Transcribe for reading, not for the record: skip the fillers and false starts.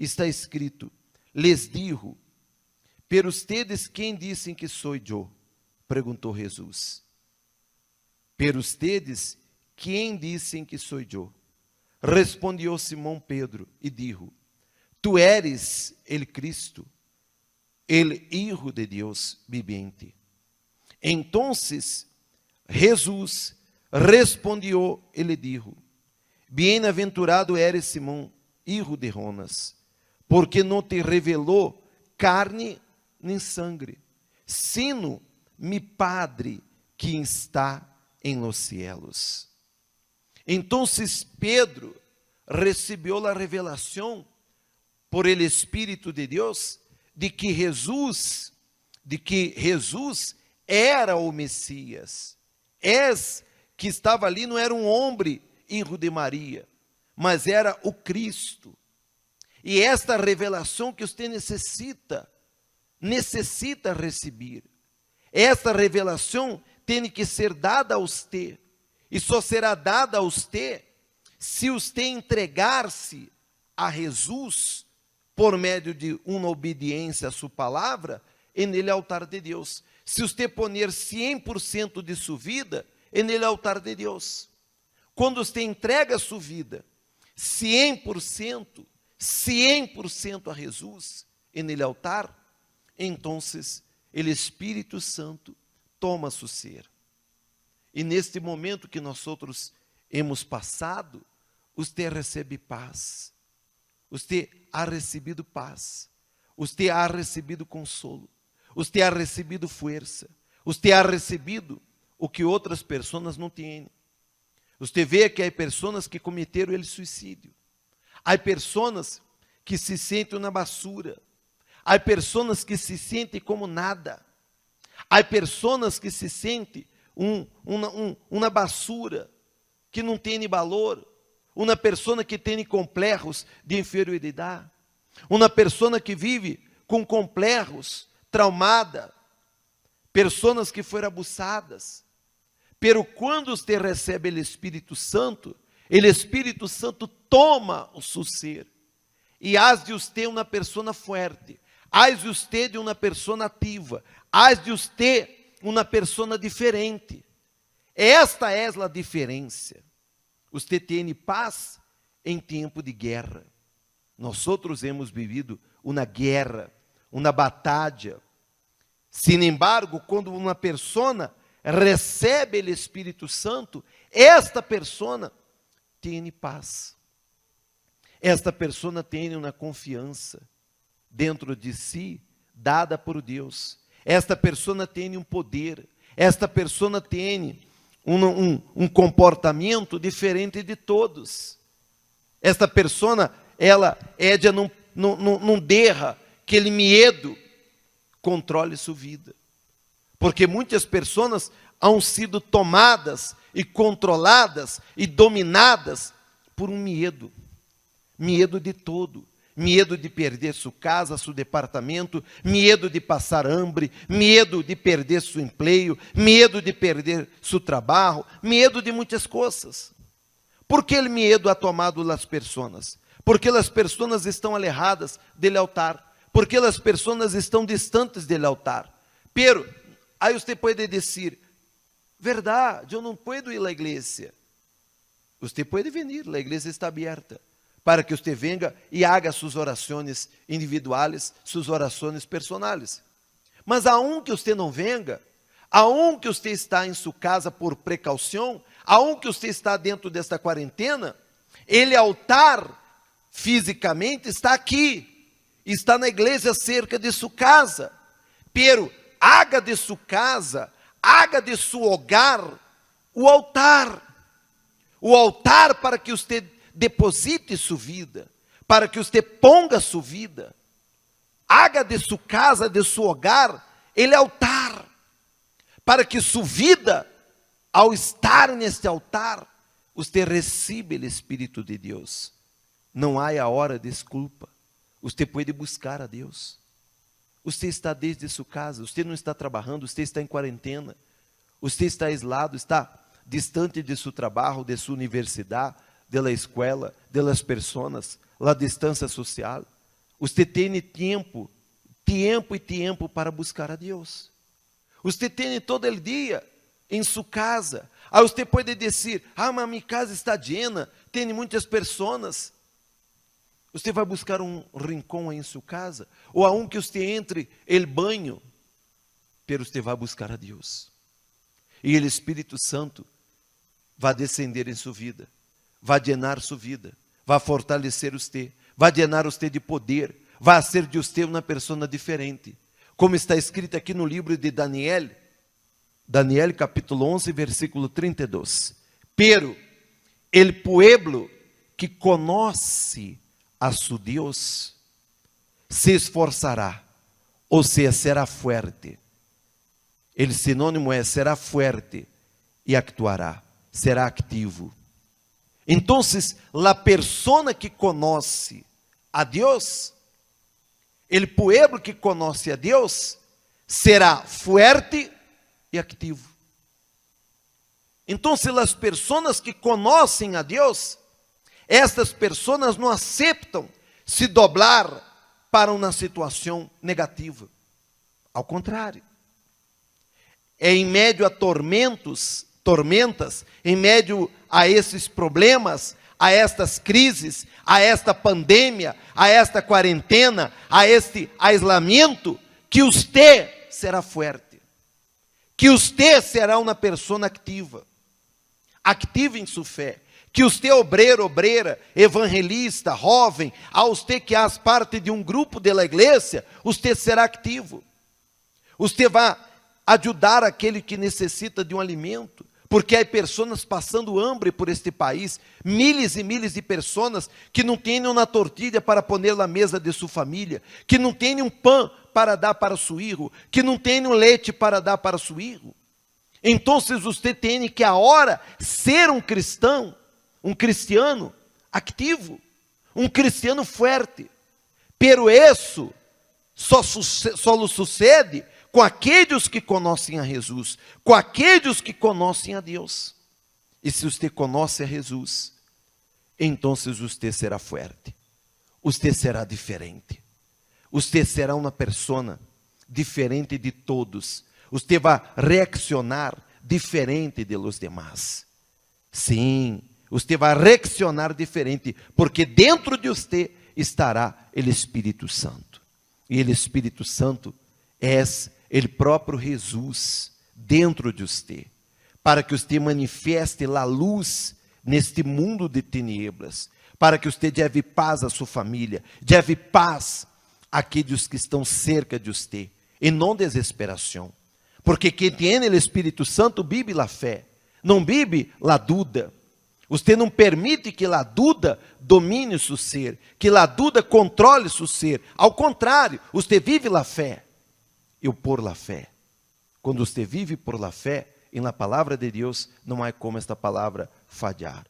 está escrito: les dijo, pero ustedes quem dizem que sou eu? Perguntou Jesus. Pero ustedes quem dizem que sou eu? Respondeu Simão Pedro e dijo: tu eres el Cristo, el Hijo de Deus viviente. Entonces Jesus respondeu e lhe dijo: bem-aventurado eres Simão, hijo de Jonas, porque não te revelou carne nem sangue, sino mi Padre que está em los cielos. Entonces Pedro recebeu a revelação por el Espírito de Deus de que Jesus era o Messias. Que estava ali não era um homem, hijo de Maria, mas era o Cristo. E esta revelação que você necessita receber. Esta revelação tem que ser dada a você, e só será dada a você se você entregar-se a Jesus por meio de uma obediência à sua palavra, nele altar de Deus. Se você poner 100% de sua vida nele altar de Deus. Quando você entrega a sua vida 100% a Jesus nele altar, então o Espírito Santo toma seu ser. E neste momento que nós outros hemos passado, você recebe paz. Você ha recebido paz. Você ha recebido consolo. Você ha recebido força. Você ha recebido o que outras pessoas não têm. Você vê que há pessoas que cometeram o suicídio. Há pessoas que se sentem na basura. Há pessoas que se sentem como nada. Há pessoas que se sentem uma basura, que não tem valor. Uma pessoa que tem complexos de inferioridade. Uma pessoa que vive com complexos, traumada. Pessoas que foram abusadas. Pero quando você recebe o Espírito Santo toma o seu ser. E haz de você uma pessoa forte. Haz de você de uma pessoa ativa. Haz de você uma pessoa diferente. Esta é a diferença. Você tem paz em tempo de guerra. Nós outros hemos vivido uma guerra, uma batalha. Sin embargo, quando uma pessoa recebe o Espírito Santo, esta pessoa tem paz. Esta pessoa tem uma confiança dentro de si, dada por Deus. Esta pessoa tem um poder. Esta pessoa tem um comportamento diferente de todos. Esta pessoa, ela não deixa que aquele medo controle sua vida. Porque muitas pessoas han sido tomadas e controladas e dominadas por um medo. Medo de todo. Medo de perder sua casa, seu departamento, medo de passar hambre, medo de perder seu emprego, medo de perder seu trabalho, medo de muitas coisas. Por que o medo ha tomado as pessoas? Porque as pessoas estão alejadas do altar, porque as pessoas estão distantes do altar. Pero, aí você pode dizer, verdade, eu não posso ir à igreja. Você pode vir, a igreja está aberta, para que você venga e haga suas orações individuais, suas orações personais. Mas aonde você não venga, aonde você está em sua casa por precaução, aonde você está dentro desta quarentena, ele altar fisicamente está aqui, está na igreja cerca de sua casa. Pero haga de sua casa, haga de seu hogar o altar para que você deposite sua vida, para que você ponga sua vida. Haga de sua casa, de seu hogar, ele altar, para que sua vida, ao estar neste altar, você receba o Espírito de Deus. Não há a hora de desculpa. Você pode buscar a Deus. Você está desde sua casa, você não está trabalhando, você está em quarentena, você está aislado, está distante de seu trabalho, de sua universidade, da escola, das pessoas, da distância social. Você tem tempo e tempo para buscar a Deus. Você tem todo o dia em sua casa. Aí você pode dizer, mas minha casa está llena, tem muitas pessoas. Você vai buscar um rincão aí em sua casa, ou aonde que você entre el banho, pero você vai buscar a Deus. E o Espírito Santo vai descender em sua vida, vai llenar sua vida, vai fortalecer você, vai llenar você de poder, vai ser de você uma pessoa diferente. Como está escrito aqui no livro de Daniel, Daniel capítulo 11, versículo 32. Pero el pueblo que conoce a su Deus se esforçará, ou seja, será fuerte. El sinônimo é será fuerte e actuará, será activo. Então, a persona que conoce a Deus, el pueblo que conoce a Deus, será fuerte e activo. Então, as pessoas que conhecem a Deus, estas pessoas não aceitam se dobrar para uma situação negativa. Ao contrário. É em meio a tormentas, em meio a esses problemas, a estas crises, a esta pandemia, a esta quarentena, a este aislamento, que você será forte, que você será uma pessoa ativa em sua fé, que você obreiro, obreira, evangelista, jovem, a você que faz parte de um grupo da igreja, você será ativo, você vai ajudar aquele que necessita de um alimento, porque há pessoas passando hambre por este país, milhares e milhares de pessoas que não têm uma tortilha para pôr na mesa de sua família, que não têm um pão para dar para seu filho, que não têm um leite para dar para seu filho. Então, você tem que agora ser um cristão, um cristiano ativo, um cristiano forte. Pero isso só sucede com aqueles que conhecem a Jesus, com aqueles que conhecem a Deus. E se você conhece a Jesus, então você será forte, você será diferente, você será uma pessoa diferente de todos, você vai reaccionar diferente de los demás. Sim, você vai reaccionar diferente, porque dentro de você estará o Espírito Santo, e o Espírito Santo é o próprio Jesus dentro de você, para que você manifeste a luz neste mundo de tinieblas, para que você leve paz à sua família, leve paz àqueles que estão cerca de você, e não desesperação, porque quem tem o Espírito Santo vive a fé, não vive a dúvida. Você não permite que a dúvida domine seu ser, que a dúvida controle seu ser, ao contrário, você vive a fé. Eu por la fé. Quando você vive por la fé, e na palavra de Deus, não há como esta palavra falhar.